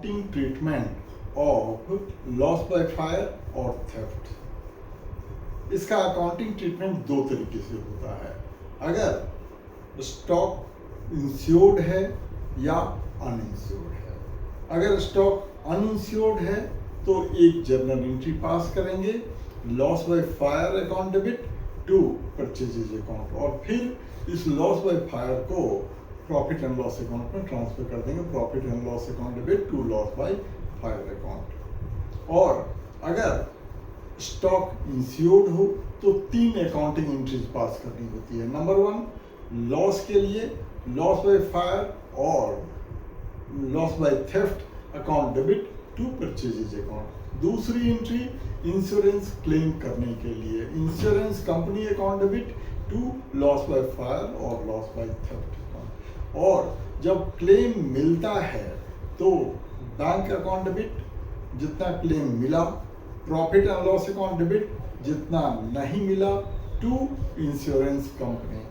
Accounting treatment of loss by fire और theft. इसका accounting treatment दो तरीके से होता है। अगर स्टॉक इंश्योर्ड है या अनइंश्योर्ड है। अगर स्टॉक अनइंश्योर्ड है तो एक जर्नल एंट्री पास करेंगे, loss by fire account debit to purchases account, और फिर इस लॉस बाय फायर को प्रॉफिट एंड लॉस अकाउंट में ट्रांसफर कर देंगे, profit and loss account debit to loss by fire account. और अगर स्टॉक इंश्योर्ड हो तो तीन अकाउंटिंग एंट्रीज पास करनी होती है। नंबर वन, लॉस के लिए लॉस बाय फायर और loss by theft account debit to purchases account. दूसरी एंट्री इंश्योरेंस क्लेम करने के लिए insurance company account debit to loss by fire और लॉस बाय थेफ्ट अकाउंट। और जब क्लेम मिलता है तो बैंक अकाउंट डेबिट जितना क्लेम मिला, profit and loss account debit जितना नहीं मिला टू इंश्योरेंस कंपनी।